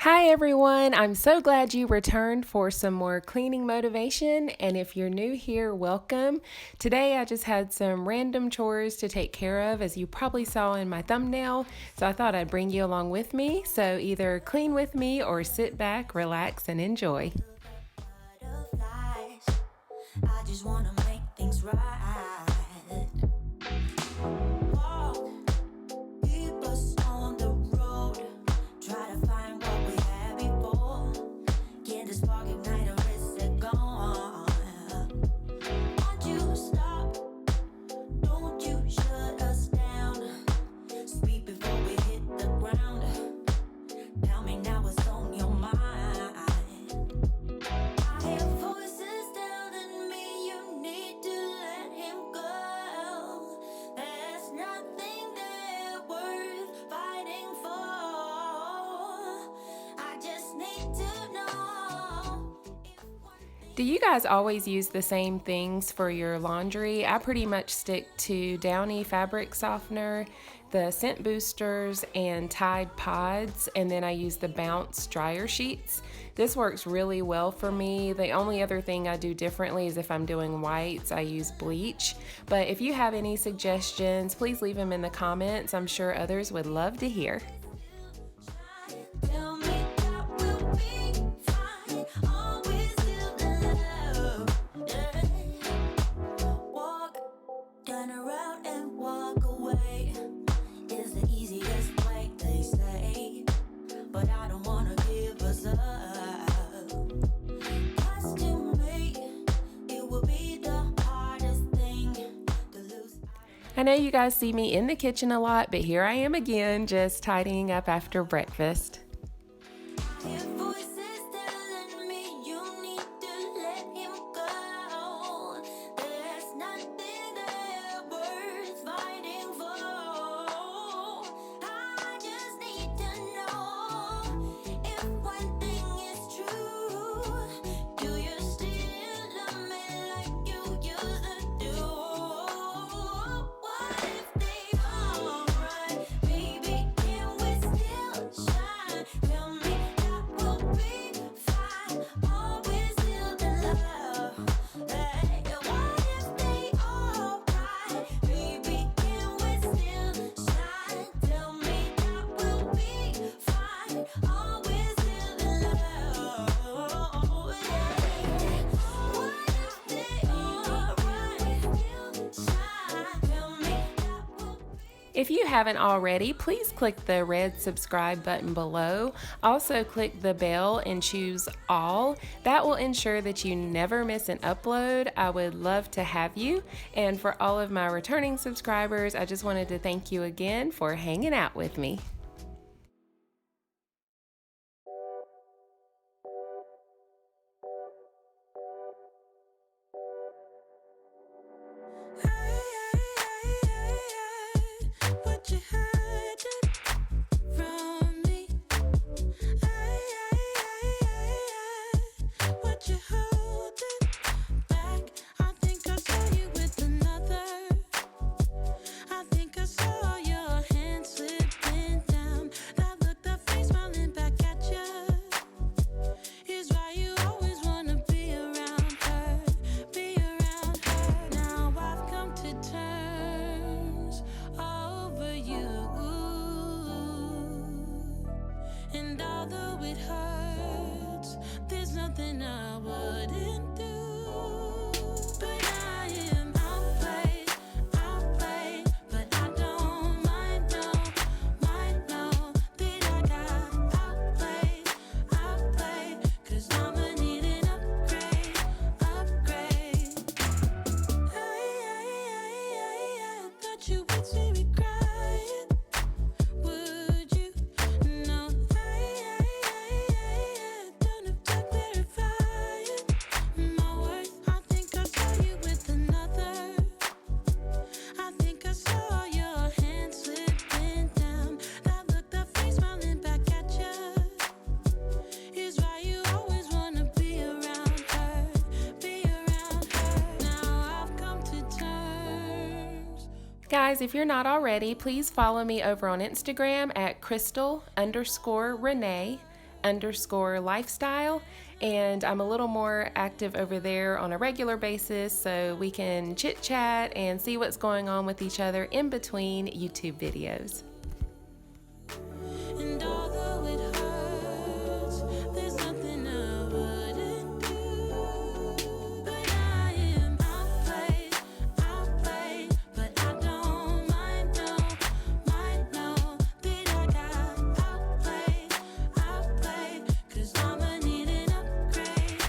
Hi everyone, I'm so glad you returned for some more cleaning motivation, and if you're new here, welcome. Today I just had some random chores to take care of, as you probably saw in my thumbnail, so I thought I'd bring you along with me. So either clean with me or sit back, relax, and enjoy. I just wanna make things right. Walk, keep us on the road. Try to find what we had before. Can the spark ignite or is it gone? Won't you stop? Don't you shut us down. Speak before we hit the ground. Tell me now what's on your mind. I hear voices telling me you need to let him go. There's nothing there worth fighting for. I just need to know if one thing. Do you guys always use the same things for your laundry? I pretty much stick to Downy fabric softener, the scent boosters, and Tide pods, and then I use the Bounce dryer sheets. This works really well for me. The only other thing I do differently is if I'm doing whites, I use bleach. But if you have any suggestions, please leave them in the comments. I'm sure others would love to hear. Tell me that we'll be fine. Always still in love. Yeah. Walk, turn around and walk away. Is the easiest way, they say. But I don't wanna give us up. 'Cause to me, it will be the hardest thing to lose. I know you guys see me in the kitchen a lot, but here I am again, just tidying up after breakfast. I hear voices telling me you need to let him go. There's nothing there worth fighting for. I just need to know if one thing is true. Do you still love me like you used to do? What if they alright, baby? Can we still shine? Tell me that we'll be fine. Always still in love. Hey, what if they alright, baby? Can we still shine? Tell me that we'll be fine. Always still in love. Yeah. What if they alright, still shine? Tell me that we'll be. If you haven't already, please click the red subscribe button below. Also click the bell and choose all. That will ensure that you never miss an upload. I would love to have you. And for all of my returning subscribers, I just wanted to thank you again for hanging out with me. What you hiding from me? What you holding back? I think I saw you with another. I think I saw your hand slipping down. That look, that face smiling back at you. Is why you always wanna be around her, be around her. Now I've come to terms over you. And although it hurts, there's nothing I wouldn't do. But I am outplayed, but I don't mind, no, that I got outplayed, 'cause I'ma need an upgrade. Thought you would see me crying, would you? No, don't have to clarify my worth. I think I saw you with another. I think I saw your hand slipping down. That look, that face smiling back at you. Is why you always wanna be around her, be around her. Now I've come to terms. Guys, if you're not already, please follow me over on Instagram at crystal_renee. clean_lifestyle. And I'm a little more active over there on a regular basis, so we can chit chat and see what's going on with each other in between YouTube videos. And although it hurts, there's nothing I wouldn't do. But I am outplayed, but I don't mind, no, that I got outplayed, 'cause I'ma need an upgrade.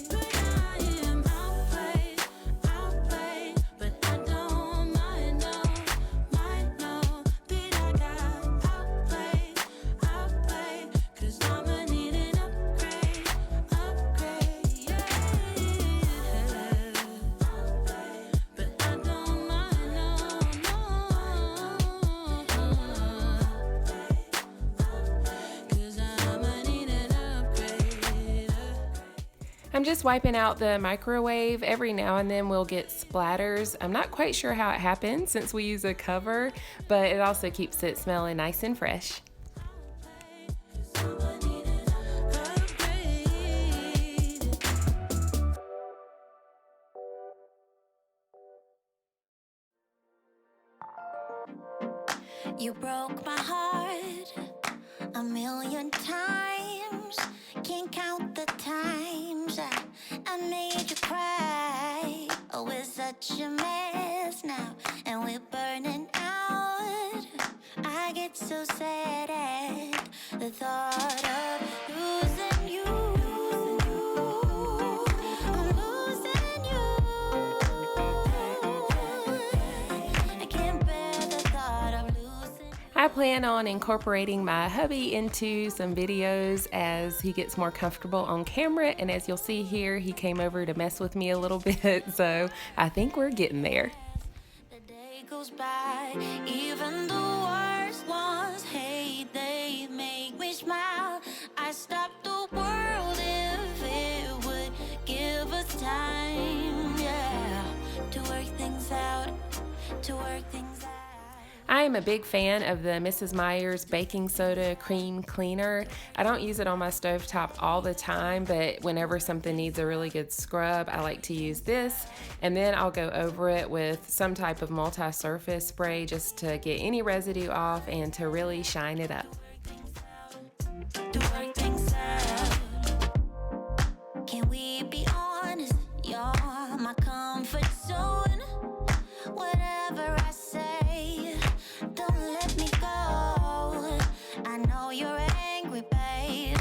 But I am outplayed, but I don't mind, no, that I got outplayed, 'cause I'ma need an upgrade, yeah. But I don't mind, no, 'cause I'ma need an upgrade. I'm just wiping out the microwave. Every now and then we'll get splatters. I'm not quite sure how it happens since we use a cover, but it also keeps it smelling nice and fresh. I'ma need an upgrade. You broke my heart a million times. Can't count the times I made you cry. Oh, we're such a mess now, and we're burning out. I get so sad at the thought of losing you. I'm losing you. I can't bear the thought of losing you. I plan on incorporating my hubby into some videos as he gets more comfortable on camera, and as you'll see here, he came over to mess with me a little bit, so I think we're getting there. The day goes by, even the worst ones hate, they make me smile. I stop the world if it would give us time, yeah, to work things out, to work things out. I am a big fan of the Mrs. Meyer's baking soda cream cleaner. I don't use it on my stovetop all the time, but whenever something needs a really good scrub, I like to use this. And then I'll go over it with some type of multi-surface spray just to get any residue off and to really shine it up. To work things out. Can we be honest? You're my comfort zone. Whatever I say, don't let me go. I know you're angry, babe,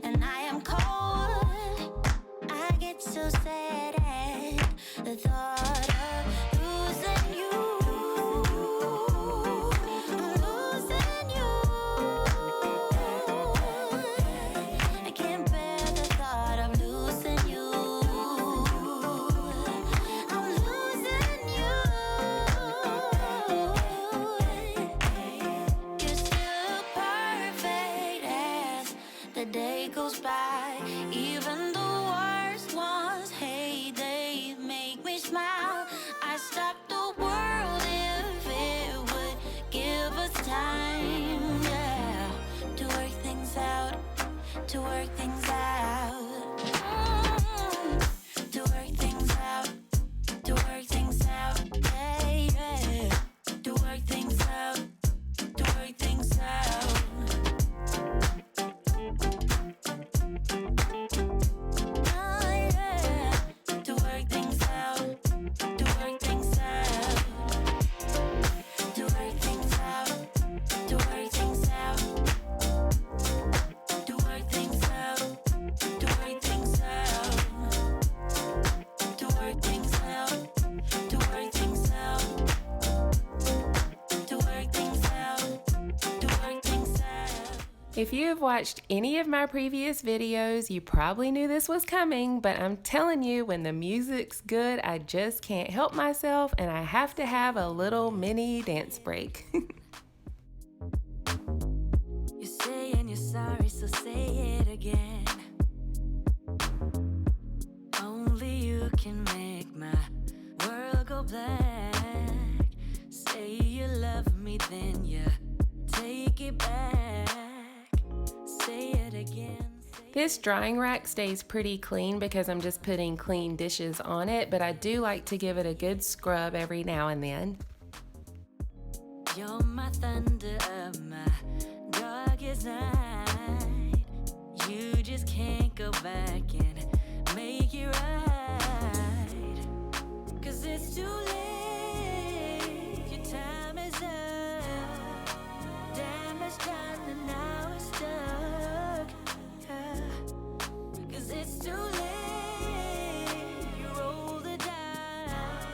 and I am cold. I get so sad at the thought of losing you. I'm losing you. I can't bear the thought of losing you. I'm losing you. You're still perfect as the day goes by. Even the worst ones hate, they make me smile. I stop the world if it would give us time, yeah, to work things out, to work things out. To work things out, to work things out, yeah, yeah. To work things out, to work things out. Oh, yeah. To work things out, to work things out. To work things out, to work things out. To work things out, to work things out. To work things out, to work things out. To work things out, to work things out. If you have watched any of my previous videos, you probably knew this was coming, but I'm telling you, when the music's good, I just can't help myself and I have to have a little mini dance break. You're saying you're sorry, so say it again. Only you can make my world go black. Say you love me, then you take it back. Say This drying rack stays pretty clean because I'm just putting clean dishes on it, but I do like to give it a good scrub every now and then. You're my thunder of my darkest night. You just can't go back and make it right. 'Cause it's too late. Your time is up. Damage done and now it's stuck. Yeah. 'Cause it's too late. You roll the dice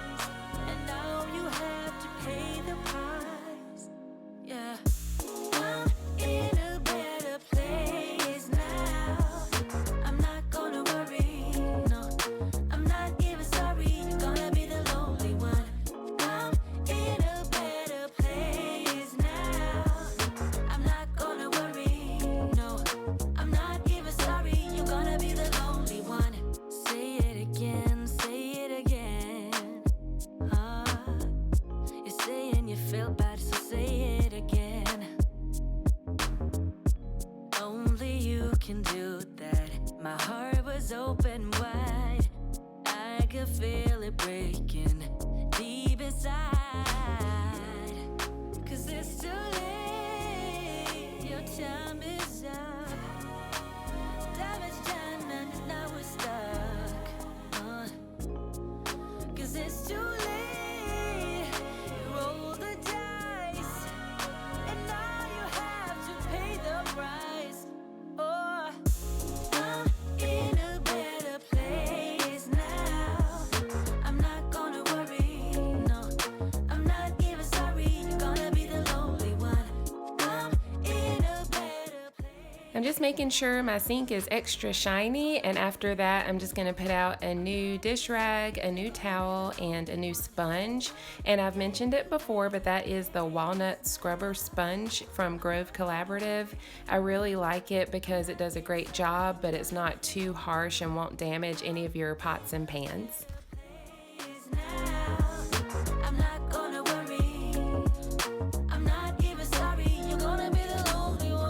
and now you have to pay the price. Yeah. I'm in a better place now. I'm not gonna worry, no. I'm not even sorry. You're gonna be the lonely one. I'm in a better place now. I'm not gonna worry, no. I'm not even sorry. You're gonna be the lonely one. Say it again, say it again. You're saying you feel bad, so say it again. Only you can do that. My heart was open wide. I could feel it breaking deep inside. 'Cause it's too late. Your time is up. Damage done and now we're stuck. 'Cause it's too late. You roll the dice and now you have to pay the price. Oh, I'm in a better place now. I'm not gonna worry, no. I'm not even sorry. You're gonna be the lonely one. I'm in a better place. I'm just making sure my sink is extra shiny, and after that I'm just going to put out a new dish rag, a new towel, and a new sponge. And I've mentioned it before, but that is the walnut scrubber sponge from Grove Collaborative. I really like it because it does a great job, but it's not too harsh and won't damage any of your pots and pans. I'm not gonna worry. I'm not even sorry. You're gonna be the lonely one.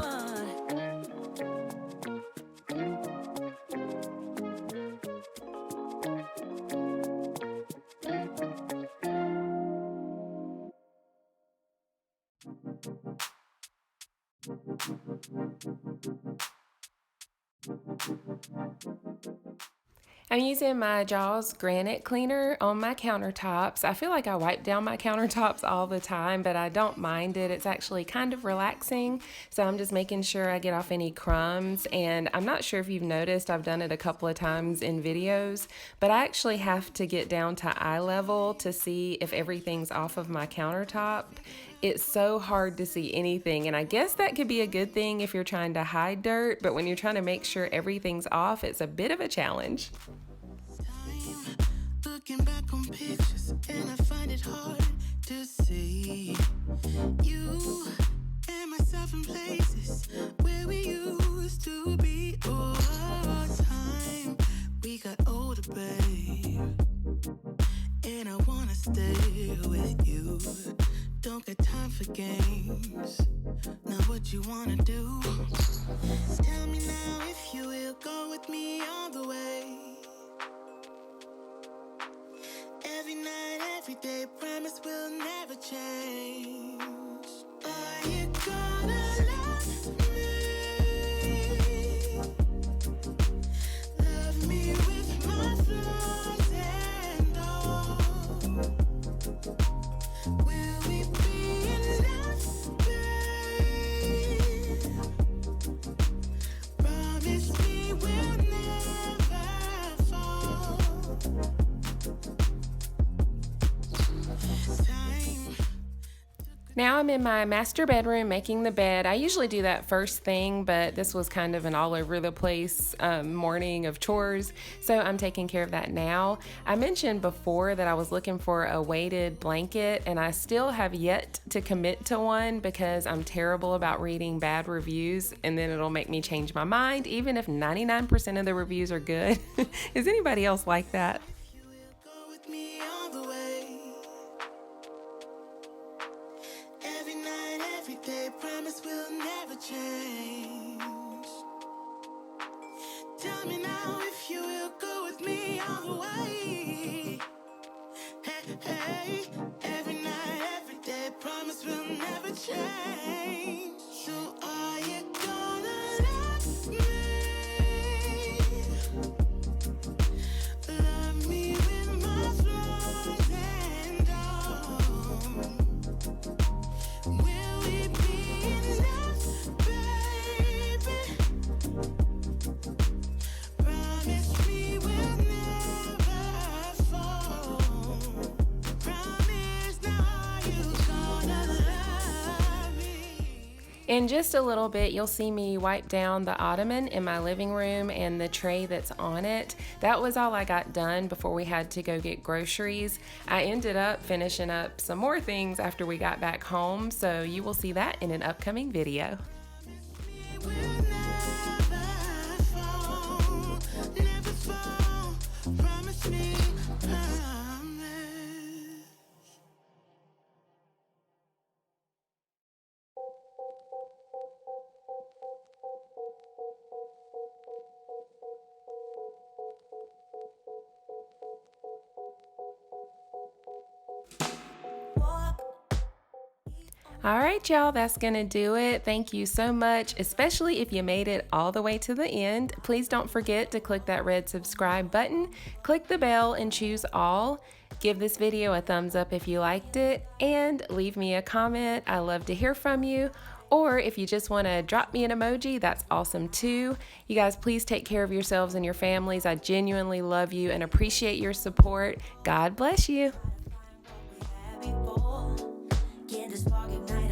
I'm using my Jaws granite cleaner on my countertops. I feel like I wipe down my countertops all the time, but I don't mind it. It's actually kind of relaxing. So I'm just making sure I get off any crumbs. And I'm not sure if you've noticed, I've done it a couple of times in videos, but I actually have to get down to eye level to see if everything's off of my countertop. It's so hard to see anything, and I guess that could be a good thing if you're trying to hide dirt, but when you're trying to make sure everything's off, it's a bit of a challenge. Time looking back on pictures, and I find it hard to see you and myself in places where we used to be. Oh, time we got older, babe, and I wanna stay with you. Don't got time for games. Now what you wanna do? Tell me now if you will go with me all the way. Every night, every day, promise we'll never change. Are you gonna love me? Love me with my flaws and all. Will we be enough, babe? Promise me we'll never fall. Time. Now I'm in my master bedroom making the bed. I usually do that first thing, but this was kind of an all over the place morning of chores, so I'm taking care of that now. I mentioned before that I was looking for a weighted blanket, and I still have yet to commit to one because I'm terrible about reading bad reviews, and then it'll make me change my mind, even if 99% of the reviews are good. Is anybody else like that? You will go with me all the way. Every night, every day, promise we'll never change. all the way. Hey, hey, every night, every day, promise will never change. So are you gonna love me? Love me with my flaws and all. Will we be enough, baby? Promise me we'll never fall. Promise, now are you gonna love me? In just a little bit, you'll see me wipe down the ottoman in my living room and the tray that's on it. That was all I got done before we had to go get groceries. I ended up finishing up some more things after we got back home, so you will see that in an upcoming video. We'll never fall, never fall. Promise me, promise. All right, y'all, that's gonna do it. Thank you so much, especially if you made it all the way to the end. Please don't forget to click that red subscribe button, click the bell and choose all. Give this video a thumbs up if you liked it, and leave me a comment. I love to hear from you. Or if you just want to drop me an emoji, that's awesome too. You guys, please take care of yourselves and your families. I genuinely love you and appreciate your support. God bless you. Get this spark ignited.